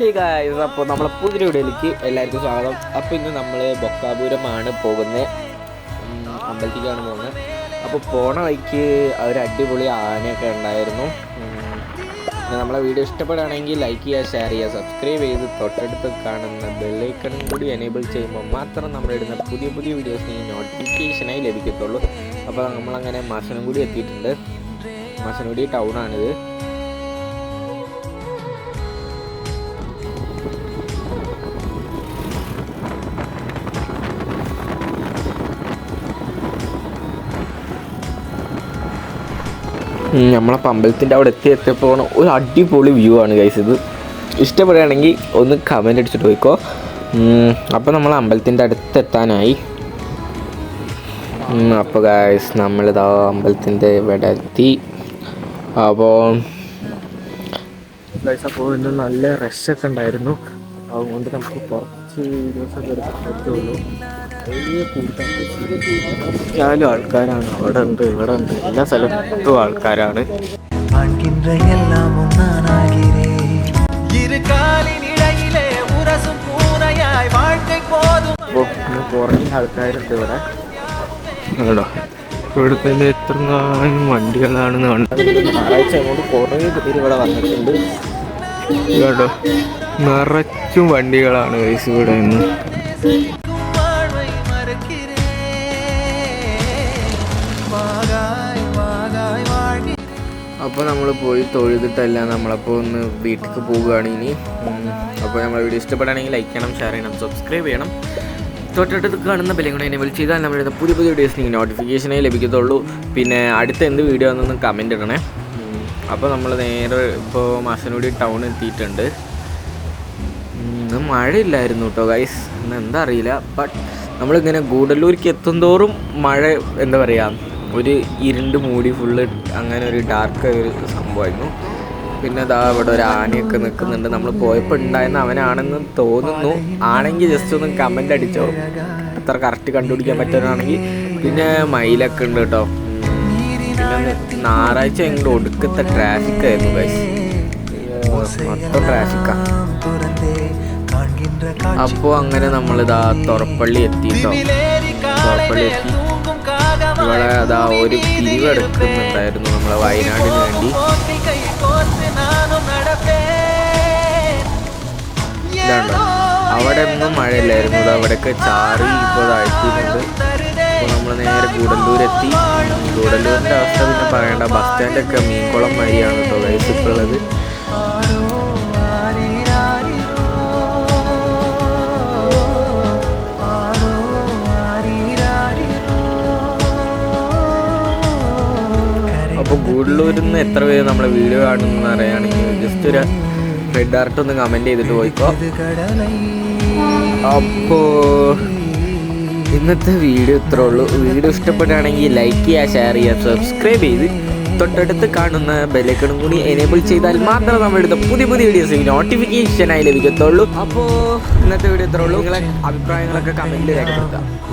Hey guys, അപ്പോൾ നമ്മളെ പുതിയ വീഡിയോയിലേക്ക് എല്ലാവർക്കും സ്വാഗതം. അപ്പോൾ ഇന്ന് നമ്മൾ ബൊക്കാപുരമാണ് പോകുന്നത്, അമ്പലത്തിലേക്കാണ് പോകുന്നത്. അപ്പോൾ പോണ വഴിക്ക് ഒരു അടിപൊളി ആനയൊക്കെ ഉണ്ടായിരുന്നു. നമ്മളെ വീഡിയോ ഇഷ്ടപ്പെടുകയാണെങ്കിൽ ലൈക്ക് ചെയ്യുക, ഷെയർ ചെയ്യുക, സബ്സ്ക്രൈബ് ചെയ്ത് തൊട്ടടുത്ത് കാണുന്ന ബെല്ലൈക്കണും കൂടി എനേബിൾ ചെയ്യുമ്പോൾ മാത്രം നമ്മളിടുന്ന പുതിയ പുതിയ വീഡിയോസിന് നോട്ടിഫിക്കേഷനായി ലഭിക്കത്തുള്ളൂ. അപ്പോൾ നമ്മളങ്ങനെ മാസനംകുടി എത്തിയിട്ടുണ്ട്. മാസനംകുടി ടൗണാണിത്. നമ്മളപ്പോൾ അമ്പലത്തിൻ്റെ അവിടെ എത്തിയപ്പോൾ ഒരു അടിപൊളി വ്യൂ ആണ് ഗൈസ്. ഇത് ഇഷ്ടപ്പെടുകയാണെങ്കിൽ ഒന്ന് കമൻ്റ് അടിച്ചിട്ട് പോയിക്കോ. അപ്പോൾ നമ്മൾ അമ്പലത്തിൻ്റെ അടുത്തെത്താനായി. അപ്പോൾ ഗൈസ് നമ്മളിതാ അമ്പലത്തിൻ്റെ ഇവിടെ എത്തി. അപ്പോൾ ഗൈസ് ഇന്ന് നല്ല റഷൊക്കെ ഉണ്ടായിരുന്നു. അതുകൊണ്ട് നമുക്ക് കുറച്ച് വീഡിയോസൊക്കെ എടുക്കാൻ പറ്റുള്ളൂ. വലിയ കൂട്ടാലും ആൾക്കാരാണ്. അവിടെ ഉണ്ട്, ഇവിടെ ഉണ്ട്, എല്ലാ സ്ഥലത്തും ആൾക്കാരാണ്. അപ്പോൾ കുറേ ആൾക്കാരുണ്ട് ഇവിടെ. കേട്ടോ, ഇവിടെ തന്നെ എത്ര വണ്ടികളാണെന്ന് കണ്ടത്. ഞായറാഴ്ച അങ്ങോട്ട് കുറേ പേര് ഇവിടെ വന്നിട്ടുണ്ട്. കേട്ടോ, നിറച്ചും വണ്ടികളാണ് ഗൈസ് ഇവിടെ ഇന്ന്. അപ്പോൾ നമ്മൾ പോയി തൊഴുതിട്ടല്ല, നമ്മളപ്പോൾ ഒന്ന് വീട്ടിലേക്ക് പോവുകയാണ് ഇനി. അപ്പോൾ നമ്മളെ വീഡിയോ ഇഷ്ടപ്പെടുകയാണെങ്കിൽ ലൈക്ക് ചെയ്യണം, ഷെയർ ചെയ്യണം, സബ്സ്ക്രൈബ് ചെയ്യണം. തൊട്ടടുത്ത് കാണുന്ന ബെല്ലൈക്കൺ എനേബിൾ ചെയ്താൽ നമ്മളുടെ പുതിയ പുതിയ വീഡിയോസ് നിങ്ങൾക്ക് നോട്ടിഫിക്കേഷനായി ലഭിക്കത്തുള്ളൂ. പിന്നെ അടുത്ത എന്ത് വീഡിയോ ആണെന്നൊന്ന് കമൻറ്റ് ഇടണേ. അപ്പോൾ നമ്മൾ നേരെ ഇപ്പോൾ മാസനഗുഡി ടൗൺ എത്തിയിട്ടുണ്ട്. ഇന്ന് മഴയില്ലായിരുന്നു കേട്ടോ ഗൈസ്, ഇന്ന് എന്താ അറിയില്ല. ബട്ട് നമ്മളിങ്ങനെ ഗൂഡല്ലൂർക്ക് എത്തുന്തോറും മഴ എന്താ പറയുക, ഒരു ഇരുണ്ട് മൂടി ഫുള്ള് അങ്ങനെ ഒരു ഡാർക്ക് ഒരു സംഭവമായിരുന്നു. പിന്നെ അതാ ഇവിടെ ഒരു ആനയൊക്കെ നിൽക്കുന്നുണ്ട്. നമ്മൾ പോയപ്പോൾ ഉണ്ടായിരുന്ന അവനാണെന്ന് തോന്നുന്നു. ആണെങ്കിൽ ജസ്റ്റ് ഒന്ന് കമൻ്റ് അടിച്ചോ, അത്ര കറക്റ്റ് കണ്ടുപിടിക്കാൻ പറ്റുന്നതാണെങ്കിൽ. പിന്നെ മയിലൊക്കെ ഉണ്ട് കേട്ടോ. പിന്നെ ഞായറാഴ്ച എങ്ങോട്ട് ഒടുക്കത്തെ ട്രാഫിക്കായിരുന്നു ഗൈസ്, മൊത്തം ട്രാഫിക്കാണ്. അപ്പോൾ അങ്ങനെ നമ്മളിതാ തൊറപ്പള്ളി എത്തിയിട്ടോ. തൊറപ്പള്ളി എത്തി. ഇവിടെ അതാ ഒരു പിരിവെടുക്കുന്നുണ്ടായിരുന്നു നമ്മളെ വയനാടിന് വേണ്ടി. ഇതാണ്ടോ, അവിടെ ഒന്നും മഴയില്ലായിരുന്നു. ഇത് അവിടെയൊക്കെ ചാറി ഇപ്പോൾ അഴിക്കുന്നുണ്ട്. അപ്പോൾ നമ്മൾ നേരെ ഗൂഡല്ലൂരെത്തി. ഗൂഡല്ലൂരിൻ്റെ അവസ്ഥ പിന്നെ പറയണ്ട, ബസ് സ്റ്റാൻഡൊക്കെ മീൻകുളം വഴിയാണ് കേട്ടോ ഗൈസ് ഇപ്പോൾ ഉള്ളത്. അപ്പോൾ ഗൂഡല്ലൂരിൽ നിന്ന് എത്ര പേര് നമ്മളെ വീഡിയോ കാണുമെന്ന് അറിയുകയാണെങ്കിൽ ജസ്റ്റ് ഒരു റെഡ് ആർട്ട് ഒന്ന് കമൻറ്റ് ചെയ്തിട്ട് പോയിക്കോ. അപ്പോൾ ഇന്നത്തെ വീഡിയോ ഇത്രേ ഉള്ളൂ. വീഡിയോ ഇഷ്ടപ്പെടുകയാണെങ്കിൽ ലൈക്ക് ചെയ്യുക, ഷെയർ ചെയ്യുക, സബ്സ്ക്രൈബ് ചെയ്ത് തൊട്ടടുത്ത് കാണുന്ന ബെല്ലൈക്കണും കൂടി എനേബിൾ ചെയ്താൽ മാത്രമേ നമ്മളെടുത്ത പുതിയ പുതിയ വീഡിയോസ് നോട്ടിഫിക്കേഷനായി ലഭിക്കത്തുള്ളൂ. അപ്പോൾ ഇന്നത്തെ വീഡിയോ ഇത്രേ ഉള്ളൂ. നിങ്ങളെ അഭിപ്രായങ്ങളൊക്കെ കമൻറ്റിൽ രേഖപ്പെടുത്തുക.